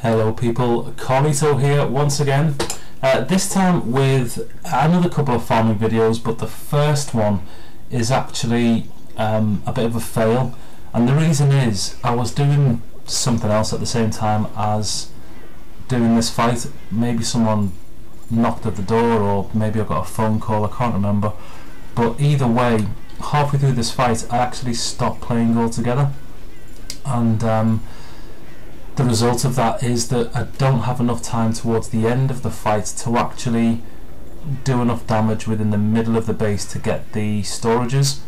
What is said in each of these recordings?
Hello people, Carlito here once again, this time with another couple of farming videos, but the first one is actually a bit of a fail, and the reason is I was doing something else at the same time as doing this fight. Maybe someone knocked at the door, or maybe I got a phone call, I can't remember, but either way, halfway through this fight I actually stopped playing altogether, and the result of that is that I don't have enough time towards the end of the fight to actually do enough damage within the middle of the base to get the storages.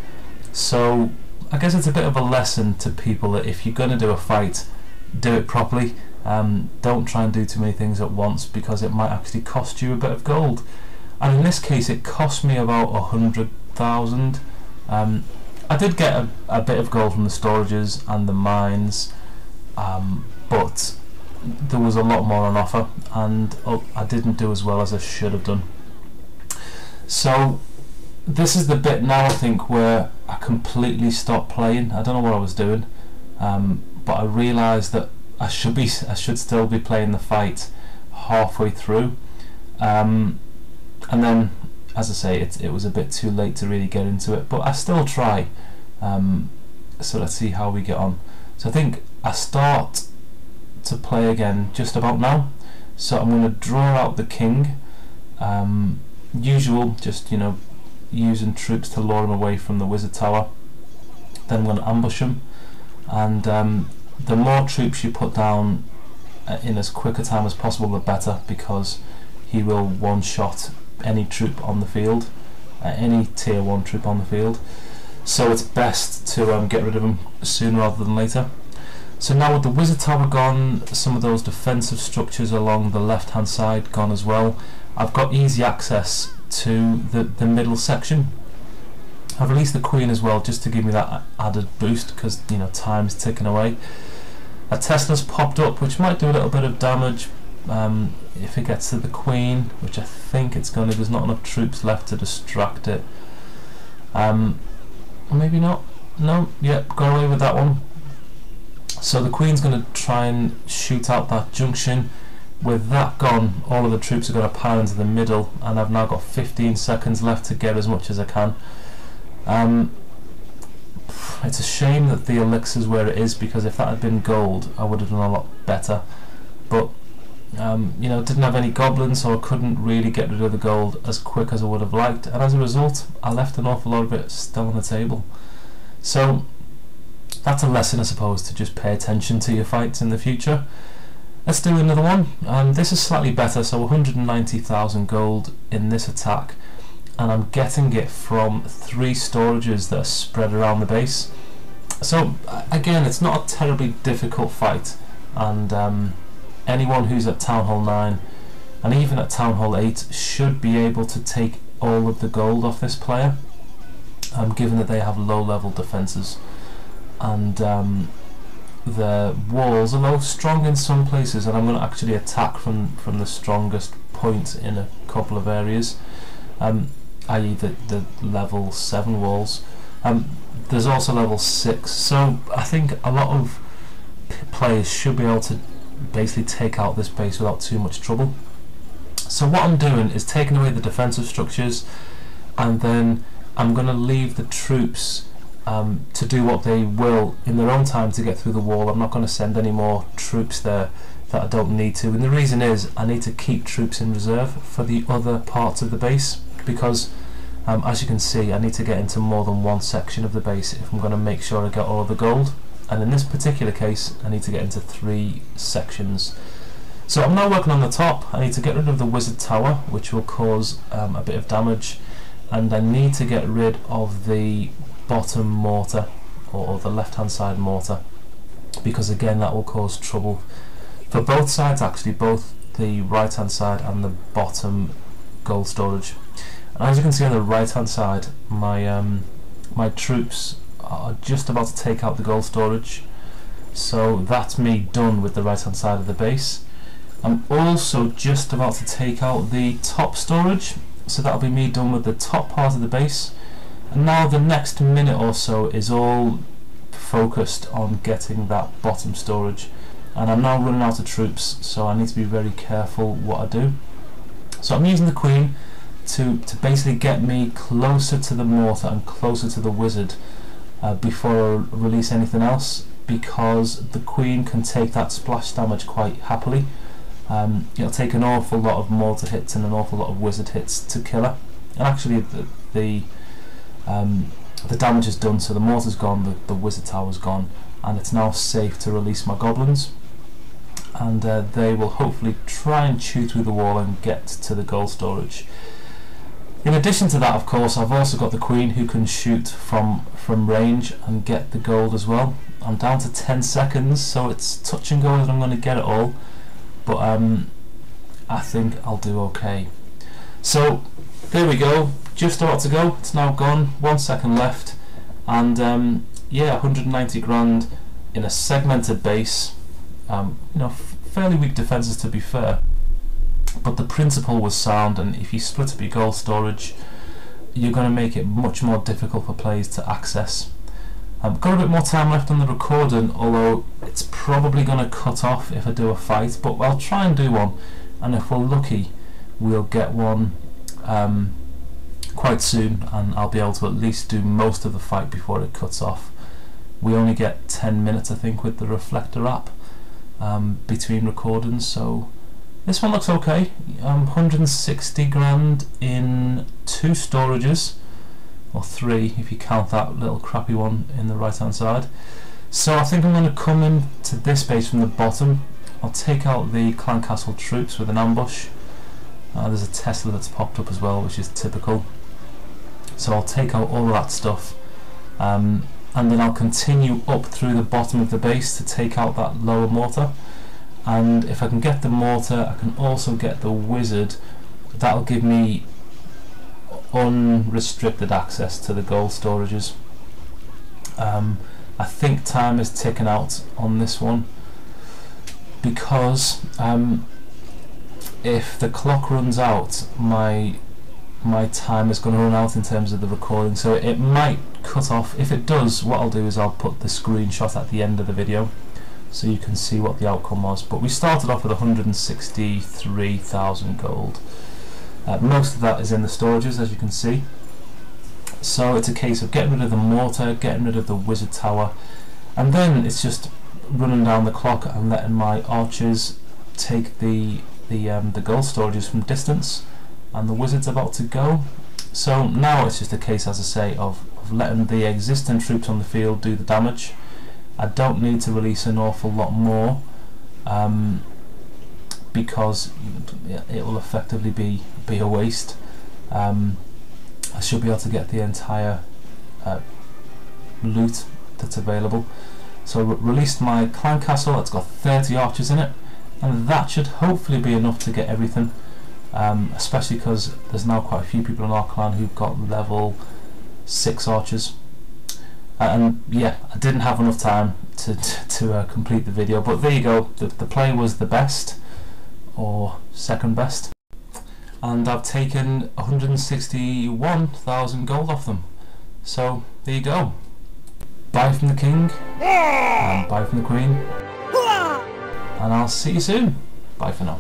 So I guess it's a bit of a lesson to people that if you're going to do a fight, do it properly. Don't try and do too many things at once, because it might actually cost you a bit of gold. And in this case it cost me about 100,000. I did get a bit of gold from the storages and the mines, but there was a lot more on offer, and I didn't do as well as I should have done. So this is the bit now, I think, where I completely stopped playing. I don't know what I was doing, but I realised that I should still be playing the fight halfway through, and then, as I say, it was a bit too late to really get into it, but I still try. So let's see how we get on. So I think I start to play again just about now. So I'm going to draw out the king, usual, just, you know, using troops to lure him away from the wizard tower. Then I'm going to ambush him, and the more troops you put down in as quick a time as possible, the better, because he will one-shot any troop on the field, any tier 1 troop on the field. So it's best to get rid of him sooner rather than later. So now with the wizard tower gone, some of those defensive structures along the left hand side gone as well, I've got easy access to the middle section. I've released the queen as well, just to give me that added boost, because, you know, time's ticking away. A Tesla's popped up, which might do a little bit of damage if it gets to the queen, which I think it's going to. There's not enough troops left to distract it. Maybe not. No, yep, got away with that one. So the queen's going to try and shoot out that junction. With that gone, all of the troops are going to pile into the middle, and I've now got 15 seconds left to get as much as I can. It's a shame that the elixir's where it is, because if that had been gold I would have done a lot better, but you know, didn't have any goblins, so I couldn't really get rid of the gold as quick as I would have liked, and as a result I left an awful lot of it still on the table. So that's a lesson, I suppose, to just pay attention to your fights in the future. Let's do another one, and this is slightly better. So 190,000 gold in this attack, and I'm getting it from 3 storages that are spread around the base. So again, it's not a terribly difficult fight, and anyone who's at Town Hall 9 and even at Town Hall 8 should be able to take all of the gold off this player, given that they have low level defences, and the walls are low, strong in some places, and I'm going to actually attack from the strongest point in a couple of areas, i.e. the level 7 walls. There's also level 6, so I think a lot of players should be able to basically take out this base without too much trouble. So what I'm doing is taking away the defensive structures, and then I'm going to leave the troops to do what they will in their own time to get through the wall. I'm not going to send any more troops there that I don't need to, and the reason is I need to keep troops in reserve for the other parts of the base, because as you can see, I need to get into more than one section of the base if I'm going to make sure I get all of the gold, and in this particular case I need to get into 3 sections. So I'm now working on the top. I need to get rid of the wizard tower, which will cause a bit of damage, and I need to get rid of the bottom mortar, or the left hand side mortar, because again that will cause trouble for both sides, actually, both the right hand side and the bottom gold storage. And as you can see on the right hand side, my troops are just about to take out the gold storage, so that's me done with the right hand side of the base. I'm also just about to take out the top storage, so that'll be me done with the top part of the base. And now the next minute or so is all focused on getting that bottom storage. and I'm now running out of troops, so I need to be very careful what I do. So I'm using the queen to basically get me closer to the mortar and closer to the wizard before I release anything else, because the queen can take that splash damage quite happily. It'll take an awful lot of mortar hits and an awful lot of wizard hits to kill her, and actually the damage is done, so the mortar's gone, the wizard tower's gone, and it's now safe to release my goblins, and they will hopefully try and chew through the wall and get to the gold storage. In addition to that, of course, I've also got the queen who can shoot from range and get the gold as well. I'm down to 10 seconds, so it's touch and go whether I'm going to get it all, but I think I'll do okay. So there we go, just about to go. It's now gone, 1 second left, and yeah, 190 grand in a segmented base. You know, fairly weak defences to be fair, but the principle was sound, and if you split up your gold storage, you're going to make it much more difficult for players to access. I've got a bit more time left on the recording, although it's probably going to cut off if I do a fight, but I'll try and do one, and if we're lucky we'll get one quite soon, and I'll be able to at least do most of the fight before it cuts off. We only get 10 minutes I think with the reflector app between recordings, so this one looks okay. 160 grand in 2 storages, or 3 if you count that little crappy one in the right hand side. So I think I'm going to come into this base from the bottom. I'll take out the clan castle troops with an ambush. There's a Tesla that's popped up as well, which is typical. So I'll take out all of that stuff, and then I'll continue up through the bottom of the base to take out that lower mortar. And if I can get the mortar, I can also get the wizard. That'll give me unrestricted access to the gold storages. I think time is ticking out on this one, because if the clock runs out, my time is going to run out in terms of the recording, so it might cut off. If it does, what I'll do is I'll put the screenshot at the end of the video so you can see what the outcome was. But we started off with 163,000 gold. Most of that is in the storages, as you can see. So it's a case of getting rid of the mortar, getting rid of the wizard tower, and then it's just running down the clock and letting my archers take the gold storages from distance, and the wizard's about to go. So now it's just a case, as I say, of letting the existing troops on the field do the damage. I don't need to release an awful lot more, because it will effectively be a waste. I should be able to get the entire loot that's available. So released my clan castle. It's got 30 archers in it, and that should hopefully be enough to get everything, especially because there's now quite a few people in our clan who've got level 6 archers. And yeah, I didn't have enough time to complete the video, but there you go. The play was the best, or second best, and I've taken 161,000 gold off them. So there you go. Bye from the king, and bye from the queen, and I'll see you soon. Bye for now.